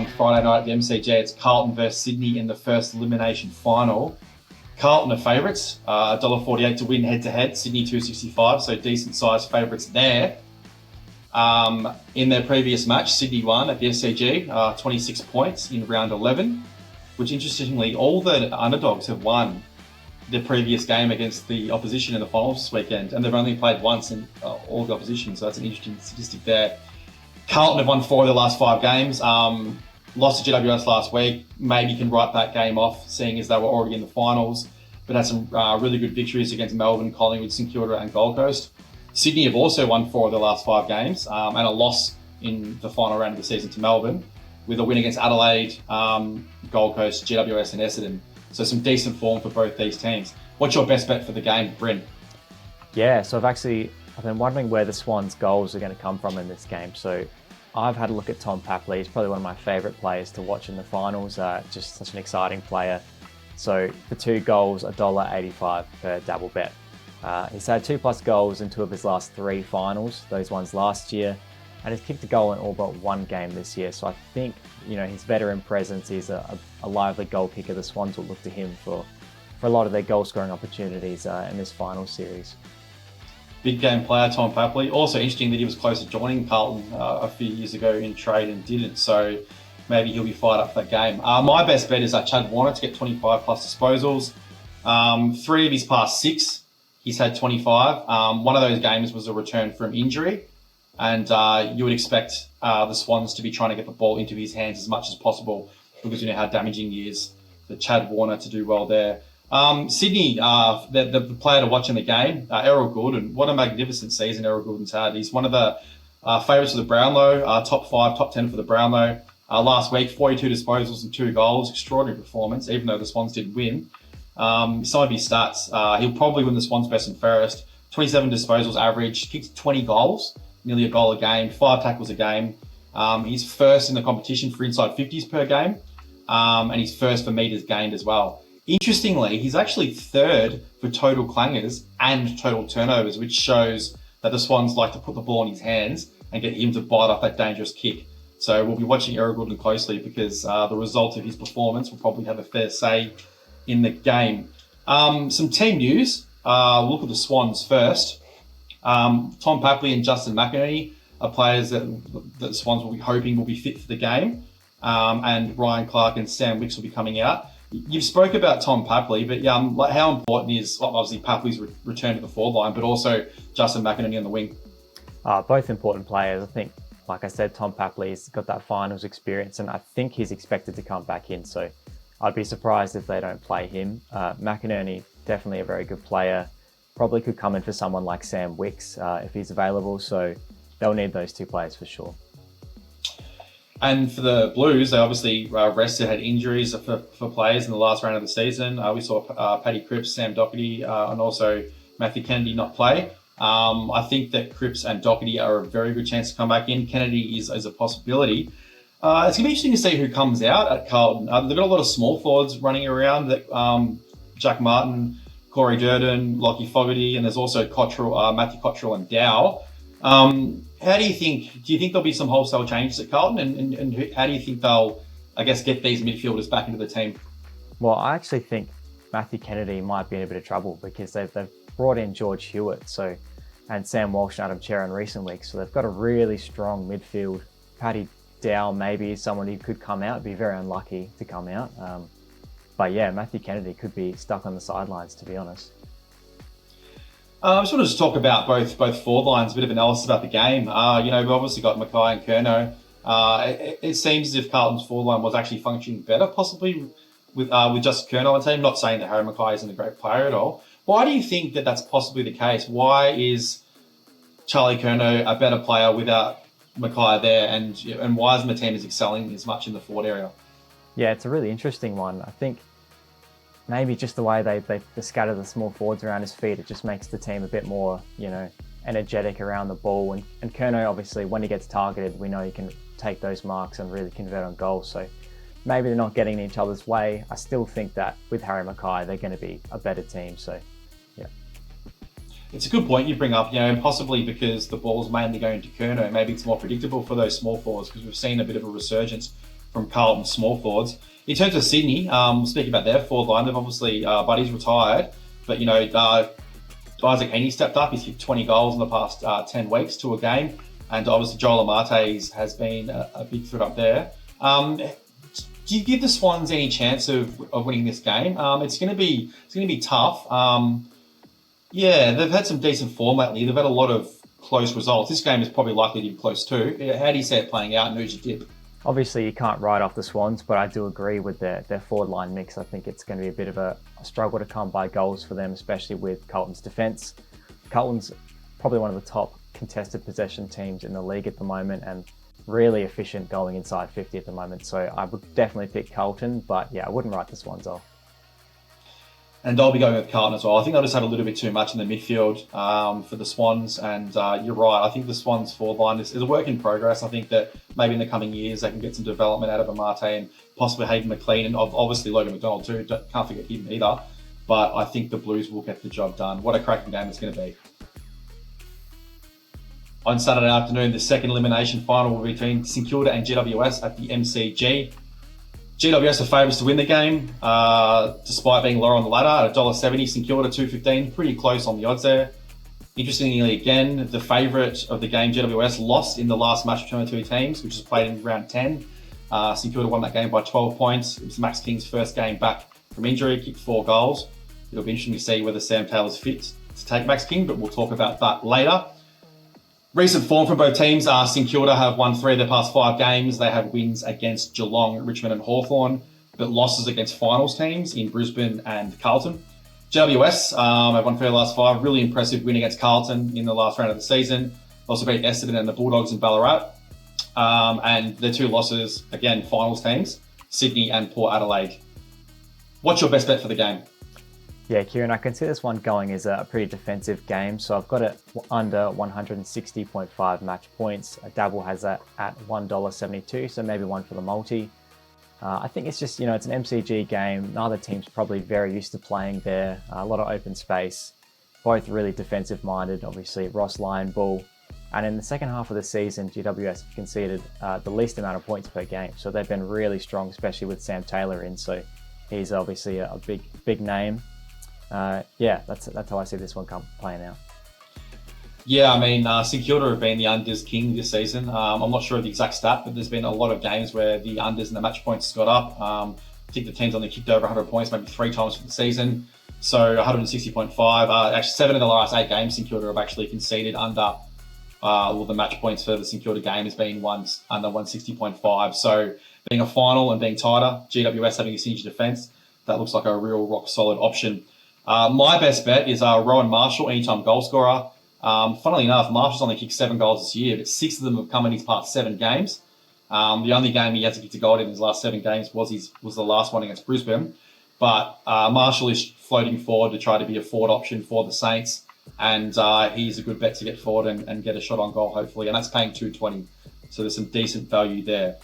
on Friday night at the MCG. It's Carlton versus Sydney in the first elimination final. Carlton are favourites, $1.48 to win head-to-head, Sydney $2.65, so decent-sized favourites there. In their previous match, Sydney won at the SCG, 26 points in round 11, which interestingly, all the underdogs have won their previous game against the opposition in the finals this weekend, and they've only played once in all the opposition, so that's an interesting statistic there. Carlton have won 4 of their last 5 games, lost to GWS last week, maybe can write that game off, seeing as they were already in the finals, but had some really good victories against Melbourne, Collingwood, St Kilda and Gold Coast. Sydney have also won 4 of their last 5 games, and a loss in the final round of the season to Melbourne, with a win against Adelaide, Gold Coast, GWS and Essendon. So some decent form for both these teams. What's your best bet for the game, Bryn? Yeah, so I've been wondering where the Swans' goals are going to come from in this game. So I've had a look at Tom Papley. He's probably one of my favourite players to watch in the finals. Just such an exciting player. So the 2 goals, $1.85 per double bet. He's had 2+ goals in 2 of his last 3 finals, those ones last year, and he's kicked a goal in all but 1 game this year. So I think, his veteran presence, he's a lively goal kicker. The Swans will look to him for a lot of their goal scoring opportunities in this final series. Big game player, Tom Papley. Also interesting that he was close to joining Carlton a few years ago in trade and didn't, so maybe he'll be fired up for that game. My best bet is Chad Warner to get 25 plus disposals. 3 of his past 6, he's had 25. One of those games was a return from injury, and you would expect the Swans to be trying to get the ball into his hands as much as possible, because you know how damaging he is. For Chad Warner to do well there. Sydney, the player to watch in the game, Errol Goulden. What a magnificent season Errol Goulden's had. He's one of the favourites for the Brownlow, top 5, top 10 for the Brownlow. Last week, 42 disposals and 2 goals. Extraordinary performance, even though the Swans did win. Some of his stats, he'll probably win the Swans best and fairest. 27 disposals average, kicked 20 goals, nearly a goal a game, 5 tackles a game. He's first in the competition for inside 50s per game, and he's first for metres gained as well. Interestingly, he's actually 3rd for total clangers and total turnovers, which shows that the Swans like to put the ball in his hands and get him to bite off that dangerous kick. So we'll be watching Errol Goulden closely, because the result of his performance will probably have a fair say in the game. Some team news. We'll look at the Swans first. Tom Papley and Justin McInerney are players that the Swans will be hoping will be fit for the game. And Ryan Clark and Sam Wicks will be coming out. You've spoke about Tom Papley, but how important is obviously Papley's return to the forward line, but also Justin McInerney on the wing? Both important players. I think, like I said, Tom Papley's got that finals experience, and I think he's expected to come back in. So I'd be surprised if they don't play him. McInerney, definitely a very good player. Probably could come in for someone like Sam Wicks if he's available. So they'll need those 2 players for sure. And for the Blues, they obviously rested, had injuries for players in the last round of the season. We saw Paddy Cripps, Sam Doherty, and also Matthew Kennedy not play. I think that Cripps and Doherty are a very good chance to come back in. Kennedy is a possibility. It's going to be interesting to see who comes out at Carlton. They've got a lot of small forwards running around, that Jack Martin, Corey Durden, Lockie Fogarty, and there's also Matthew Cottrell and Dow. How do you think there'll be some wholesale changes at Carlton, and how do you think they'll, get these midfielders back into the team? Well, I actually think Matthew Kennedy might be in a bit of trouble, because they've brought in George Hewitt and Sam Walsh and Adam Cherry in recent weeks, so they've got a really strong midfield. Paddy Dow maybe is someone who could come out, be very unlucky to come out. But yeah, Matthew Kennedy could be stuck on the sidelines, to be honest. I just wanted to talk about both forward lines, a bit of analysis about the game. We've obviously got Mackay and Curnow. It seems as if Carlton's forward line was actually functioning better, possibly with just Curnow on the team. Not saying that Harry Mackay isn't a great player at all. Why do you think that that's possibly the case? Why is Charlie Curnow a better player without Mackay there, and why isn't the team excelling as much in the forward area? Yeah, it's a really interesting one. I think maybe just the way they scatter the small forwards around his feet, it just makes the team a bit more, energetic around the ball. And Curnow, obviously, when he gets targeted, we know he can take those marks and really convert on goals. So maybe they're not getting in each other's way. I still think that with Harry Mackay, they're going to be a better team. So, yeah. It's a good point you bring up, and possibly because the ball's mainly going to Curnow, maybe it's more predictable for those small forwards, because we've seen a bit of a resurgence from Carlton small forwards. In terms of Sydney, speaking about their forward line, they've obviously, Buddy's retired, but Isaac Heaney stepped up. He's hit 20 goals in the past 10 weeks to a game. And obviously Joel Amate's has been a big foot up there. Do you give the Swans any chance of winning this game? It's going to be tough. They've had some decent form lately. They've had a lot of close results. This game is probably likely to be close too. How do you see it playing out, and who's your tip? Obviously, you can't write off the Swans, but I do agree with their forward line mix. I think it's going to be a bit of a struggle to come by goals for them, especially with Carlton's defence. Carlton's probably one of the top contested possession teams in the league at the moment, and really efficient going inside 50 at the moment. So I would definitely pick Carlton, but I wouldn't write the Swans off. And I'll be going with Carlton as well. I think they'll just have a little bit too much in the midfield for the Swans. And you're right. I think the Swans forward line is a work in progress. I think that maybe in the coming years they can get some development out of Amate and possibly Hayden McLean and obviously Logan McDonald too. Can't forget him either. But I think the Blues will get the job done. What a cracking game it's going to be. On Saturday afternoon, the second elimination final will be between St Kilda and GWS at the MCG. GWS are favourites to win the game, despite being lower on the ladder at $1.70. St Kilda $2.15, pretty close on the odds there. Interestingly, again, the favourite of the game, GWS, lost in the last match between the two teams, which was played in round 10. St Kilda won that game by 12 points. It was Max King's first game back from injury, kicked 4 goals. It'll be interesting to see whether Sam Taylor's fit to take Max King, but we'll talk about that later. Recent form from both teams. St Kilda have won 3 of their past 5 games. They have wins against Geelong, Richmond and Hawthorn, but losses against finals teams in Brisbane and Carlton. GWS have won 3 of the last 5. Really impressive win against Carlton in the last round of the season. Also beat Essendon and the Bulldogs in Ballarat. And their 2 losses, again, finals teams, Sydney and Port Adelaide. What's your best bet for the game? Yeah, Kieran, I can see this one going as a pretty defensive game. So I've got it under 160.5 match points. Dabble has that at $1.72, so maybe one for the multi. I think it's just, it's an MCG game. Neither team's probably very used to playing there. A lot of open space. Both really defensive minded, obviously. Ross Lyon, Bull. And in the second half of the season, GWS have conceded the least amount of points per game. So they've been really strong, especially with Sam Taylor in. So he's obviously a big name. That's how I see this one playing out. Yeah, I mean, St Kilda have been the unders king this season. I'm not sure of the exact stat, but there's been a lot of games where the unders and the match points got up. I think the team's only kicked over 100 points, maybe 3 times for the season. So 160.5. Actually, 7 of the last 8 games, St Kilda have actually conceded under the match points for the St Kilda game has been once under 160.5. So being a final and being tighter, GWS having a siege defence, that looks like a real rock solid option. My best bet is Rowan Marshall, anytime goal scorer. Funnily enough, Marshall's only kicked 7 goals this year, but 6 of them have come in his past 7 games. The only game he hasn't kicked a goal in his last 7 games was the last one against Brisbane. But Marshall is floating forward to try to be a forward option for the Saints, and he's a good bet to get forward and get a shot on goal, hopefully, and that's paying $2.20. So there's some decent value there.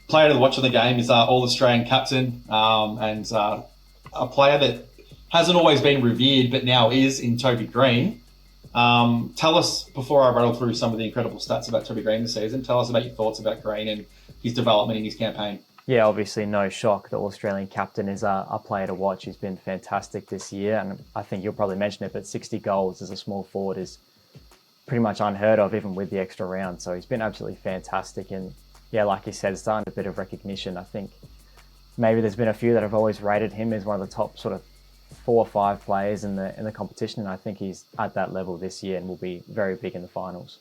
Player to watch on the game is All-Australian captain and a player that hasn't always been revered, but now is in Toby Green. Tell us, before I rattle through some of the incredible stats about Toby Green this season, tell us about your thoughts about Green and his development in his campaign. Yeah, obviously no shock. The All-Australian captain is a player to watch. He's been fantastic this year, and I think you'll probably mention it, but 60 goals as a small forward is pretty much unheard of, even with the extra round. So he's been absolutely fantastic, and like you said, it's earned a bit of recognition. I think maybe there's been a few that have always rated him as one of the top sort of 4 or 5 players in the competition, and I think he's at that level this year and will be very big in the finals.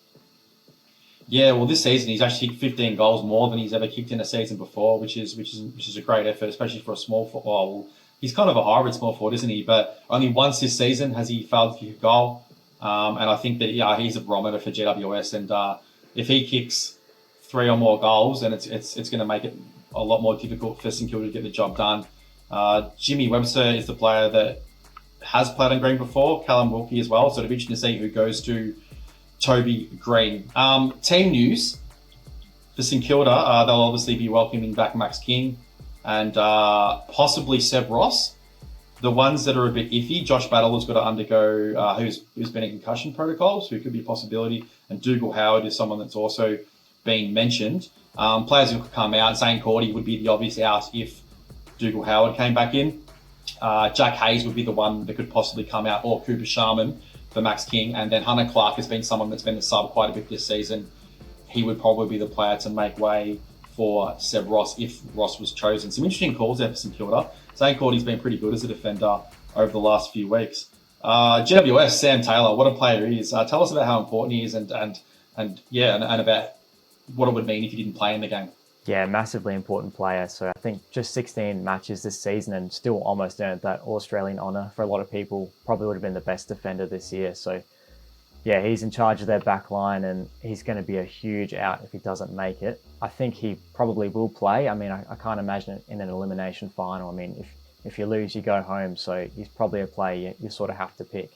Yeah, well, this season he's actually kicked 15 goals more than he's ever kicked in a season before, which is a great effort, especially for a small forward. Well, he's kind of a hybrid small forward, isn't he? But only once this season has he failed to kick a goal, and I think that he's a barometer for GWS, and if he kicks 3 or more goals, then it's going to make it a lot more difficult for St Kilda to get the job done. Jimmy Webster is the player that has played on Green before, Callum Wilkie as well, so it'll be interesting to see who goes to Toby Green. Team news for St Kilda, they'll obviously be welcoming back Max King and possibly Seb Ross. The ones that are a bit iffy, Josh Battle has got to undergo, who's been in concussion protocols, who could be a possibility, and Dougal Howard is someone that's also been mentioned. Players who could come out, Zane Cordy would be the obvious out if Dougal Howard came back in. Jack Hayes would be the one that could possibly come out, or Cooper Sharman for Max King. And then Hunter Clark has been someone that's been the sub quite a bit this season. He would probably be the player to make way for Seb Ross if Ross was chosen. Some interesting calls there for St Kilda. Zane Cordy's been pretty good as a defender over the last few weeks. GWS, Sam Taylor, what a player he is. Tell us about how important he is and about what it would mean if he didn't play in the game. Yeah, massively important player. So I think just 16 matches this season and still almost earned that All-Australian honour. For a lot of people, probably would have been the best defender this year. So yeah, he's in charge of their back line and he's going to be a huge out if he doesn't make it. I think he probably will play. I mean, I can't imagine it in an elimination final. I mean, if you lose, you go home. So he's probably a player you sort of have to pick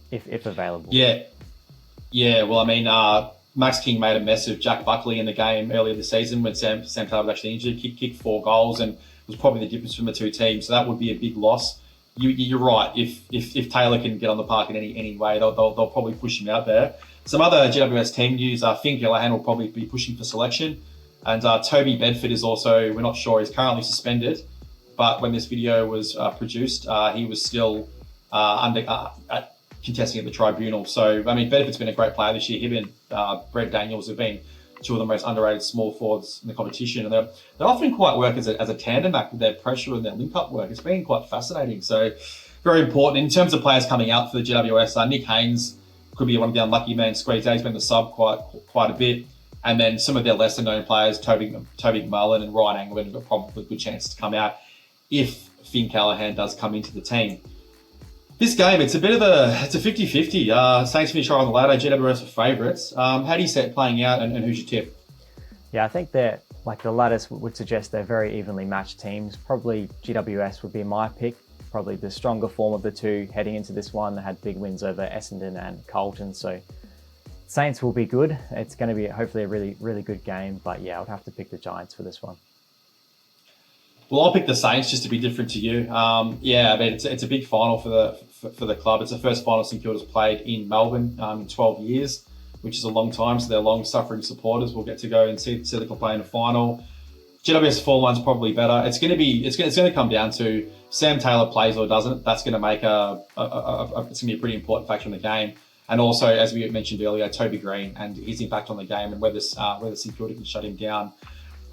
if available. Yeah. Well, I mean, Max King made a mess of Jack Buckley in the game earlier this season when Sam Taylor was actually injured. Kicked 4 goals and was probably the difference from the two teams. So that would be a big loss. You're right. If Taylor can get on the park in any way, they'll probably push him out there. Some other GWS team news: Finn Gallagher will probably be pushing for selection, and Toby Bedford is also, we're not sure, he's currently suspended. But when this video was produced, he was still contesting at the tribunal. So I mean, Bedford's been a great player this year. Him and Brett Daniels have been two of the most underrated small forwards in the competition, and they're often quite work as a tandem act with their pressure and their link-up work. It's been quite fascinating. So very important. In terms of players coming out for the GWS, Nick Haynes could be one of the unlucky men squeezed out. He's been the sub quite a bit. And then some of their lesser-known players, Toby McMullen and Ryan Angleman, have got probably good chances to come out if Finn Callaghan does come into the team. This game, it's a 50-50. Saints finish high on the ladder, GWS are favourites. How do you see it playing out and who's your tip? Yeah, I think they're, like the ladders would suggest they're very evenly matched teams. Probably GWS would be my pick. Probably the stronger form of the two heading into this one. They had big wins over Essendon and Carlton. So Saints will be good. It's going to be hopefully a really, really good game. But yeah, I would have to pick the Giants for this one. Well, I'll pick the Saints just to be different to you. I mean, it's a big final for the club. It's the first final St Kilda's played in Melbourne in 12 years, which is a long time. So their long-suffering supporters will get to go and see the club play in a final. GWS form line's probably better. It's going to come down to Sam Taylor plays or doesn't. That's going to make it's going to be a pretty important factor in the game. And also, as we mentioned earlier, Toby Green and his impact on the game and whether St Kilda can shut him down.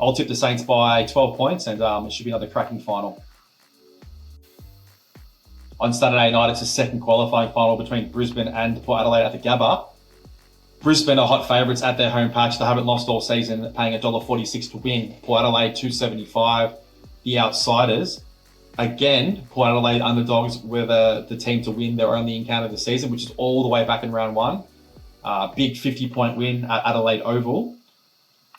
I'll tip the Saints by 12 points and it should be another cracking final. On Saturday night, it's a second qualifying final between Brisbane and Port Adelaide at the Gabba. Brisbane are hot favourites at their home patch. They haven't lost all season, paying $1.46 to win. Port Adelaide $2.75. The outsiders. Again, Port Adelaide underdogs were the team to win their only encounter of the season, which is all the way back in round 1. Big 50-point win at Adelaide Oval.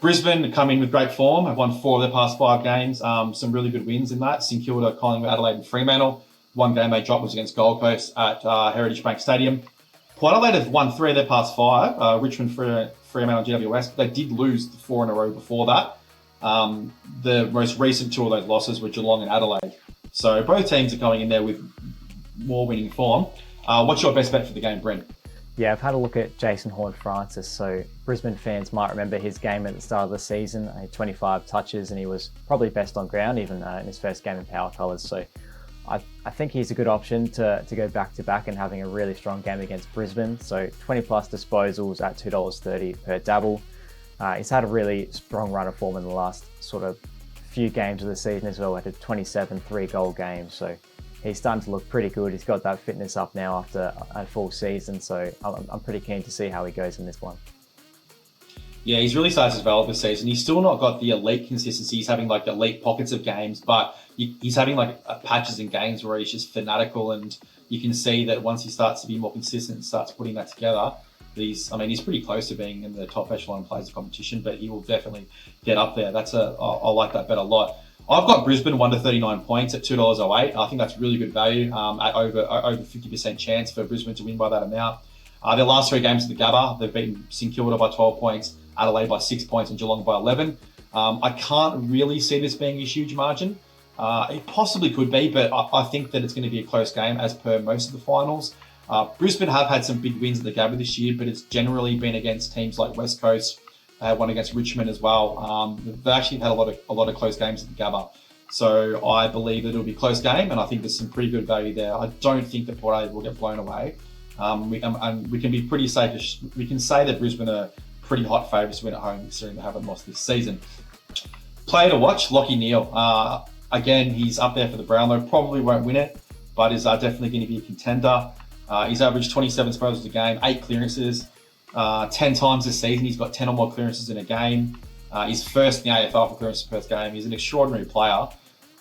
Brisbane come in with great form. Have won 4 of their past 5 games. Some really good wins in that. St Kilda, Collingwood, Adelaide and Fremantle. One game they dropped was against Gold Coast at Heritage Bank Stadium. Port Adelaide have won 3 of their past 5. Richmond, Fremantle and GWS. They did lose 4 in a row before that. The most recent 2 of those losses were Geelong and Adelaide. So both teams are going in there with more winning form. What's your best bet for the game, Brent? Yeah, I've had a look at Jason Horne-Francis. So Brisbane fans might remember his game at the start of the season. He had 25 touches and he was probably best on ground, even in his first game in power colours. So I think he's a good option to go back-to-back and having a really strong game against Brisbane. So 20-plus disposals at $2.30 per dabble. He's had a really strong run of form in the last sort of few games of the season as well. Had a 27 3-goal game. So he's starting to look pretty good. He's got that fitness up now after a full season. So I'm pretty keen to see how he goes in this one. Yeah, he's really started to develop this season. He's still not got the elite consistency. He's having like elite pockets of games, but he's having like patches in games where he's just fanatical, and you can see that once he starts to be more consistent and starts putting that together, he's pretty close to being in the top echelon of players of competition, but he will definitely get up there. I like that bet a lot. I've got Brisbane 1 to 39 points at $2.08. I think that's really good value at over 50% chance for Brisbane to win by that amount. Their last 3 games at the Gabba, they've beaten St Kilda by 12 points, Adelaide by 6 points and Geelong by 11. I can't really see this being a huge margin. It possibly could be, but I think that it's going to be a close game as per most of the finals. Brisbane have had some big wins at the Gabba this year, but it's generally been against teams like West Coast, They had one against Richmond as well. They actually had a lot of close games at the Gabba. So I believe that it'll be a close game, and I think there's some pretty good value there. I don't think that Port Adelaide will get blown away. And we can be pretty safe. We can say that Brisbane are pretty hot favourites to win at home, considering they haven't lost this season. Player to watch, Lachie Neale. Again, he's up there for the Brownlow. Probably won't win it, but is definitely going to be a contender. He's averaged 27 disposals a game, 8 clearances. 10 times this season, he's got 10 or more clearances in a game. He's first in the AFL for clearances per game. He's an extraordinary player.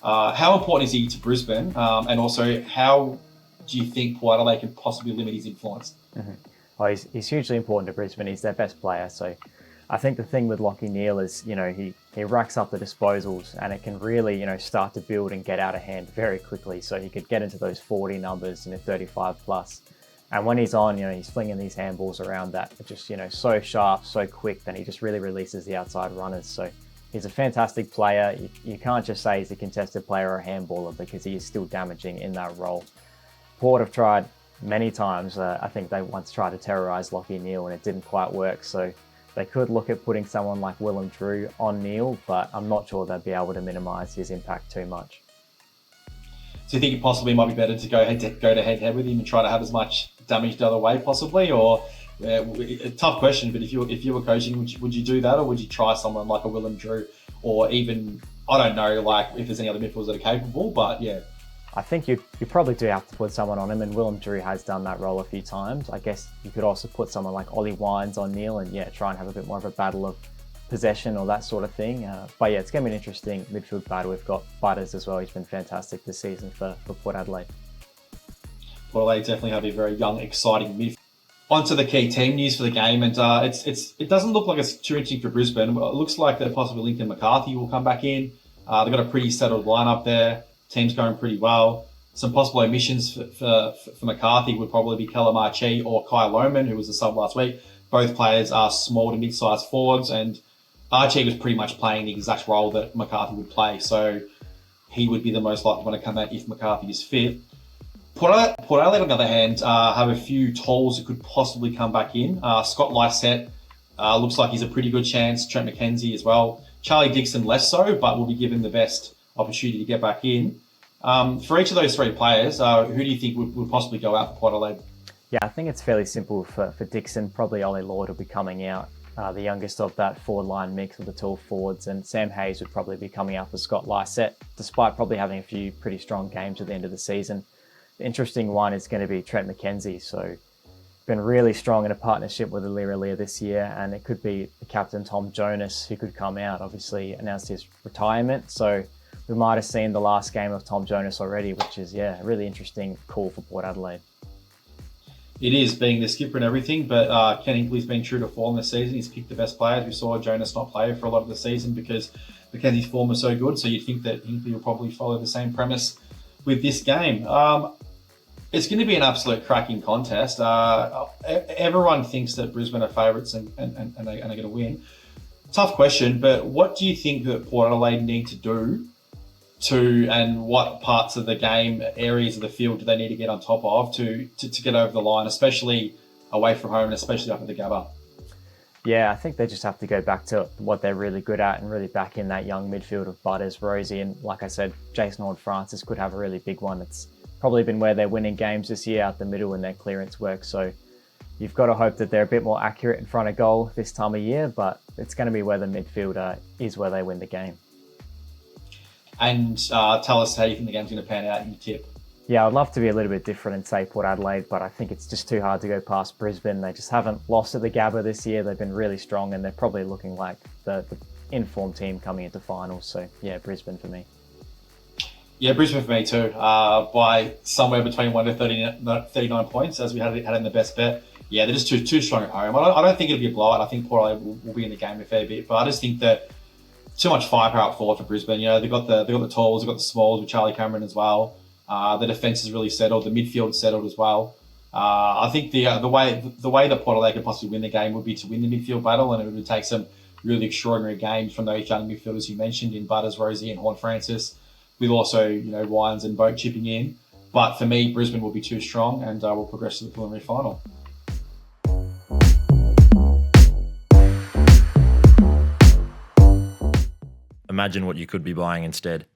How important is he to Brisbane? And also, how do you think Port Adelaide can possibly limit his influence? Mm-hmm. Well, he's hugely important to Brisbane. He's their best player. So I think the thing with Lachie Neale is, he racks up the disposals, and it can really, start to build and get out of hand very quickly. So he could get into those 40 numbers, 35 plus. And when he's on, he's flinging these handballs around that are just, so sharp, so quick, then he just really releases the outside runners. So he's a fantastic player. You can't just say he's a contested player or a handballer, because he is still damaging in that role. Port have tried many times. I think they once tried to terrorise Lachie Neale, and it didn't quite work. So they could look at putting someone like Willem Drew on Neale, but I'm not sure they'd be able to minimise his impact too much. So you think it possibly might be better to go to head with him and try to have as much damage the other way, possibly? Or a tough question, but if you were coaching, would you do that, or would you try someone like a Willem Drew, or even, I don't know, like if there's any other midfielders that are capable? But yeah, I think you probably do have to put someone on him, and Willem Drew has done that role a few times. I guess you could also put someone like Ollie Wines on Neale, and try and have a bit more of a battle of possession or that sort of thing. But it's going to be an interesting midfield battle. We've got Butters as well. He's been fantastic this season for Port Adelaide. Port Adelaide definitely have a very young, exciting midfield. On to the key team news for the game, and it doesn't look like it's too interesting for Brisbane. It looks like that possibly Lincoln McCarthy will come back in. They've got a pretty settled lineup there. Team's going pretty well. Some possible omissions for McCarthy would probably be Callum Archie or Kai Lohmann, who was the sub last week. Both players are small to mid-sized forwards, and Archie was pretty much playing the exact role that McCarthy would play, so he would be the most likely one to come out if McCarthy is fit. Port Adelaide, on the other hand, have a few tools that could possibly come back in. Scott Lysette looks like he's a pretty good chance. Trent McKenzie as well. Charlie Dixon less so, but will be given the best opportunity to get back in. For each of those three players, who do you think would possibly go out for Port Adelaide? Yeah, I think it's fairly simple for Dixon. Probably Ollie Lord will be coming out, the youngest of that forward line mix of the tall forwards, and Sam Hayes would probably be coming out for Scott Lysette, despite probably having a few pretty strong games at the end of the season. The interesting one is going to be Trent McKenzie. So been really strong in a partnership with Aliria this year, and it could be the captain Tom Jonas who could come out. Obviously announced his retirement, so we might have seen the last game of Tom Jonas already, which is a really interesting call for Port Adelaide. It is, being the skipper and everything, but Ken Hinkley's been true to form this season. He's picked the best players. We saw Jonas not play for a lot of the season because McKenzie's form was so good, so you'd think that Hinkley will probably follow the same premise with this game. It's going to be an absolute cracking contest. Everyone thinks that Brisbane are favourites and they're going to win. Tough question, but what do you think that Port Adelaide need to do and what parts of the game, areas of the field do they need to get on top of to get over the line, especially away from home and especially up at the Gabba? Yeah, I think they just have to go back to what they're really good at and really back in that young midfield of Butters, Rosie, and like I said, Jason Horne-Francis could have a really big one. It's probably been where they're winning games this year, out the middle in their clearance work. So you've got to hope that they're a bit more accurate in front of goal this time of year, but it's going to be where the midfielder is where they win the game. And tell us how you think the game's going to pan out in your tip. Yeah, I'd love to be a little bit different and say Port Adelaide, but I think it's just too hard to go past Brisbane. They just haven't lost at the Gabba this year. They've been really strong, and they're probably looking like the informed team coming into finals. So yeah, Brisbane for me. Yeah, Brisbane for me too, by somewhere between 1 to 39 points, as we had in the best bet. Yeah, they're just too strong at home. I don't think it'll be a blowout. I think Port Adelaide will be in the game a fair bit, but I just think that too much firepower up forward for Brisbane. They've got the talls, they've got the smalls with Charlie Cameron as well. The defence is really settled. The midfield is settled as well. I think the way that Port Adelaide could possibly win the game would be to win the midfield battle, and it would take some really extraordinary games from those young midfielders you mentioned in Butters, Rosie, and Horne-Francis, with also Wines and Boat chipping in. But for me, Brisbane will be too strong, and will progress to the preliminary final. imagine what you could be buying instead.